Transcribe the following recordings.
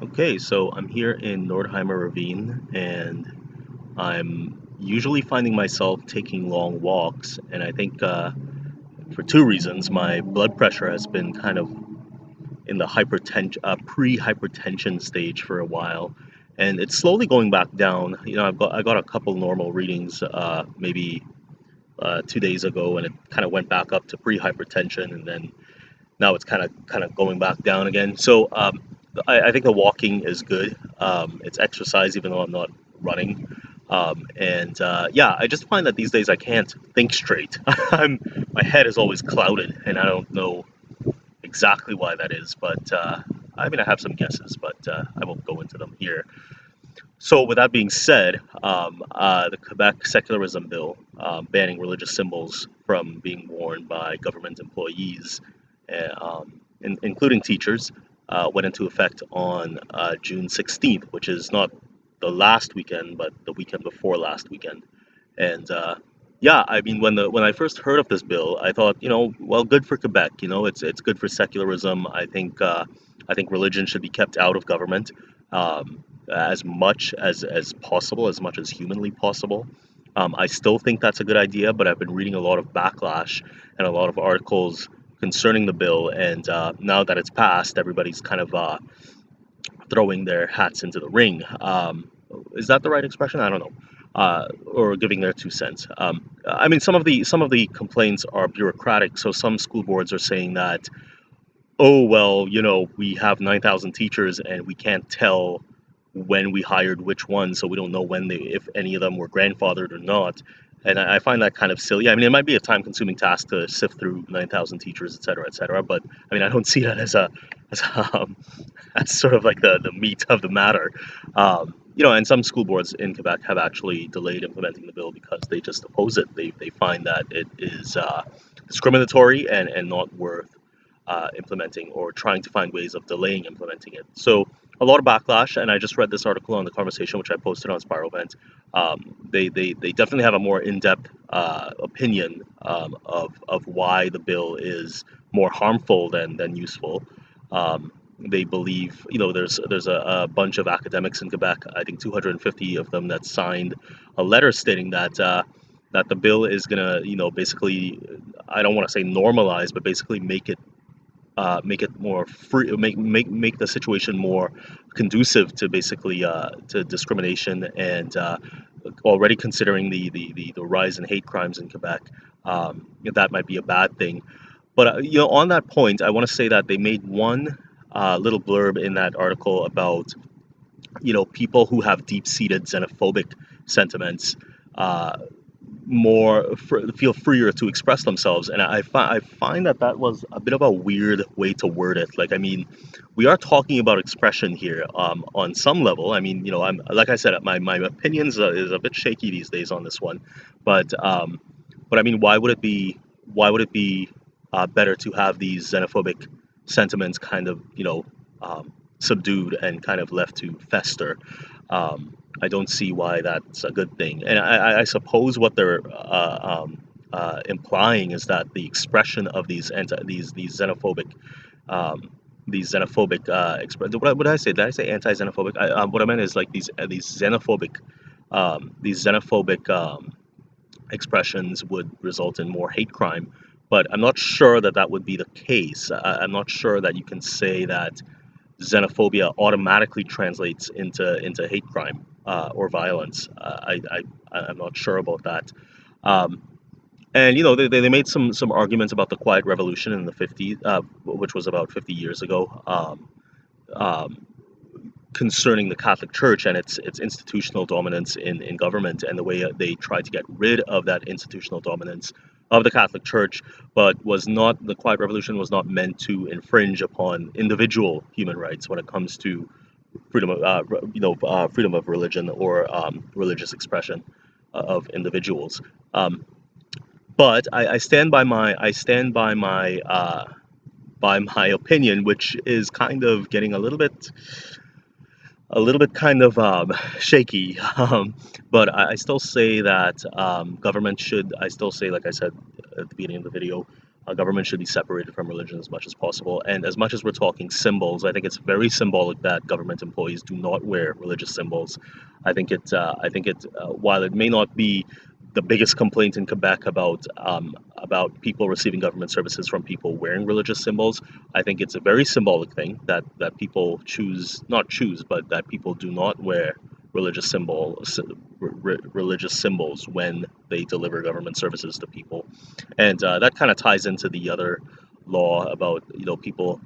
Okay, so I'm here in Nordheimer Ravine, and I'm usually finding myself taking long walks, and I think for two reasons. My blood pressure has been kind of in the pre-hypertension stage for a while, and it's slowly going back down. I got a couple normal readings, maybe 2 days ago, and it kind of went back up to pre-hypertension, and then now it's kind of going back down again. So I think the walking is good. It's exercise, even though I'm not running. And yeah, I just find that these days I can't think straight. My head is always clouded, and I don't know exactly why that is. But I mean, I have some guesses, but I won't go into them here. So, with that being said, the Quebec Secularism Bill banning religious symbols from being worn by government employees, including teachers, went into effect on June 16th, which is not the last weekend, but the weekend before last weekend. And yeah, I mean, when I first heard of this bill, I thought, well, good for Quebec. It's good for secularism. I think religion should be kept out of government. As much as possible, as much as humanly possible. I still think that's a good idea, but I've been reading a lot of backlash and a lot of articles concerning the bill, and now that it's passed, everybody's kind of throwing their hats into the ring. Is that the right expression? I don't know. Or giving their 2 cents. I mean, some of the complaints are bureaucratic. So some school boards are saying that, oh well, we have 9,000 teachers and we can't tell when we hired which ones, so we don't know if any of them were grandfathered or not. And I find that kind of silly. I mean, it might be a time-consuming task to sift through 9,000 teachers, et cetera, et cetera. But I mean, I don't see that as sort of like the meat of the matter. And some school boards in Quebec have actually delayed implementing the bill because they just oppose it. They find that it is discriminatory and not worth implementing, or trying to find ways of delaying implementing it. So a lot of backlash, and I just read this article on the conversation, which I posted on Spiralvent. They definitely have a more in-depth opinion of why the bill is more harmful than useful. They believe, there's a bunch of academics in Quebec, I think 250 of them, that signed a letter stating that the bill is gonna, basically, I don't want to say normalize, but basically make it more free, make the situation more conducive to basically to discrimination, and already considering the rise in hate crimes in Quebec, that might be a bad thing. But on that point, I want to say that they made one little blurb in that article about people who have deep-seated xenophobic sentiments. Feel freer to express themselves, and I find that was a bit of a weird way to word it. Like, I mean, we are talking about expression here, on some level. I mean, I'm, like I said, my opinions is a bit shaky these days on this one, but I mean, why would it be better to have these xenophobic sentiments kind of subdued and kind of left to fester? I don't see why that's a good thing. And I suppose what they're implying is that the expression of um, what did I say? Did I say anti-xenophobic? What I meant is like these xenophobic expressions would result in more hate crime. But I'm not sure that would be the case. I'm not sure that you can say that xenophobia automatically translates into hate crime or violence. I'm not sure about that. Um, and they made some arguments about the Quiet Revolution in the 50s, which was about 50 years ago, um, concerning the Catholic Church and its institutional dominance in government, and the way they tried to get rid of that institutional dominance of the Catholic Church. But the Quiet Revolution was not meant to infringe upon individual human rights when it comes to freedom of religion, or religious expression of individuals. Um, but I stand by my opinion, which is kind of getting a little bit kind of shaky. But I still say that government should. I still say, like I said at the beginning of the video, Government should be separated from religion as much as possible. And as much as we're talking symbols, I think it's very symbolic that government employees do not wear religious symbols. While it may not be the biggest complaint in Quebec about people receiving government services from people wearing religious symbols, I think it's a very symbolic thing that people choose, not choose, but that people do not wear religious symbols when they deliver government services to people. And that kind of ties into the other law about people,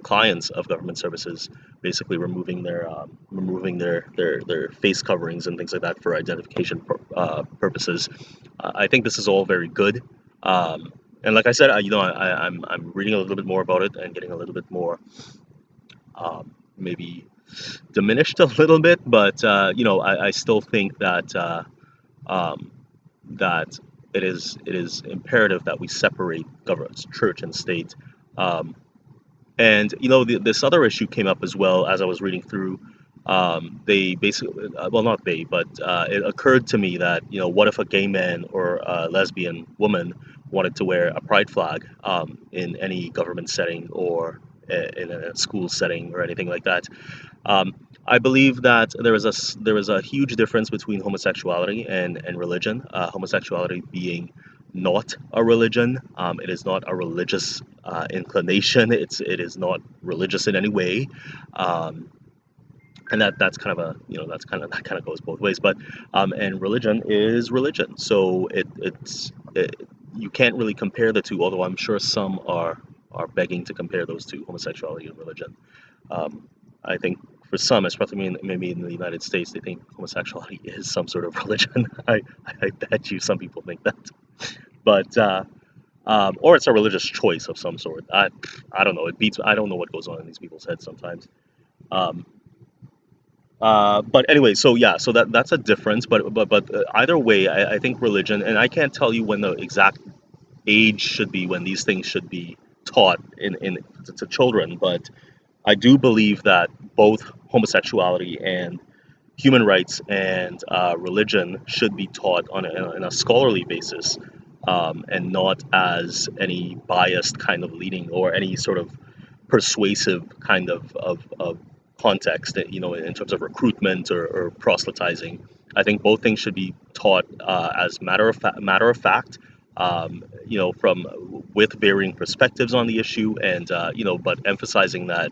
clients of government services, basically removing their face coverings and things like that for identification purposes. I think this is all very good. And like I said, I'm reading a little bit more about it and getting a little bit more, maybe diminished a little bit, but I still think um, that it is imperative that we separate government, church, and state. Um, and this other issue came up as well as I was reading through. They basically, well, not they, but it occurred to me that what if a gay man or a lesbian woman wanted to wear a pride flag in any government setting or in a school setting or anything like that? Um, I believe that there is a huge difference between homosexuality and religion. Homosexuality being not a religion, it is not a religious inclination. It is not religious in any way, um, and that's kind of a that kind of goes both ways. But and religion is religion, so you can't really compare the two. Although I'm sure some are begging to compare those two, homosexuality and religion. Um, I think for some, especially maybe in the United States, they think homosexuality is some sort of religion. I bet you some people think that, but or it's a religious choice of some sort. I don't know. It beats. I don't know what goes on in these people's heads sometimes. Um, but anyway, so yeah, so that's a difference. But either way, I think religion, and I can't tell you when the exact age should be when these things should be taught in to children, but I do believe that both homosexuality and human rights and religion should be taught on a scholarly basis, and not as any biased kind of leading or any sort of persuasive kind of context that, in terms of recruitment or proselytizing. I think both things should be taught as matter of fact, from with varying perspectives on the issue, and but emphasizing that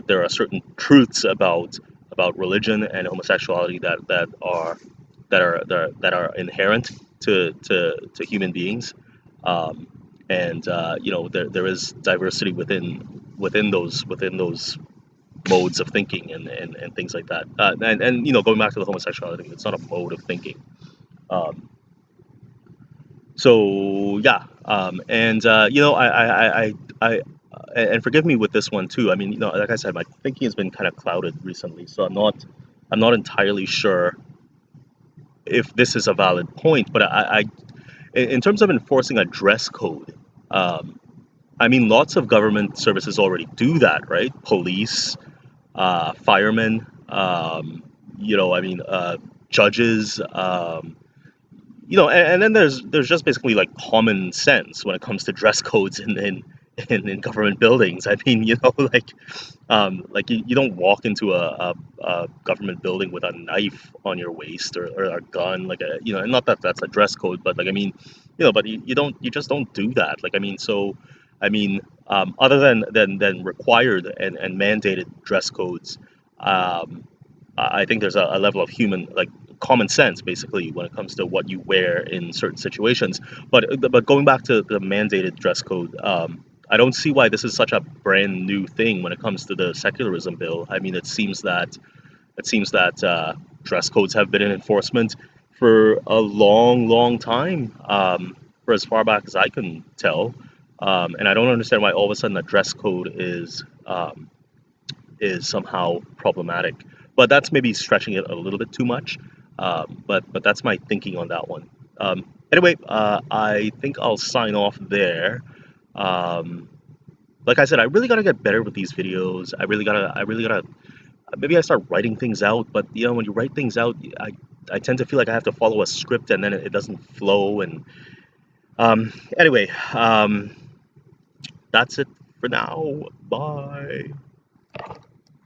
there are certain truths about religion and homosexuality that are inherent to human beings, um, and there is diversity within those modes of thinking and things like that. And going back to the homosexuality, it's not a mode of thinking. Um, so yeah, and I and forgive me with this one too. I mean, like I said, my thinking has been kind of clouded recently, so I'm not entirely sure if this is a valid point. But in terms of enforcing a dress code, um, I mean, lots of government services already do that, right? Police, firemen, I mean, judges. And then there's just basically like common sense when it comes to dress codes in government buildings. I mean, like you don't walk into a government building with a knife on your waist or a gun, like and not that that's a dress code, but like I mean, but you just don't do that. Like I mean, so I mean, other than required and mandated dress codes, um, I think there's a level of human, like common sense, basically, when it comes to what you wear in certain situations. But going back to the mandated dress code, I don't see why this is such a brand new thing when it comes to the secularism bill. I mean, it seems that dress codes have been in enforcement for a long, long time, for as far back as I can tell. And I don't understand why all of a sudden a dress code is somehow problematic. But that's maybe stretching it a little bit too much. But that's my thinking on that one. Anyway, I think I'll sign off there. Um, like I said, I really gotta get better with these videos. I really gotta. Maybe I start writing things out. But when you write things out, I tend to feel like I have to follow a script, and then it doesn't flow. And Anyway, that's it for now. Bye.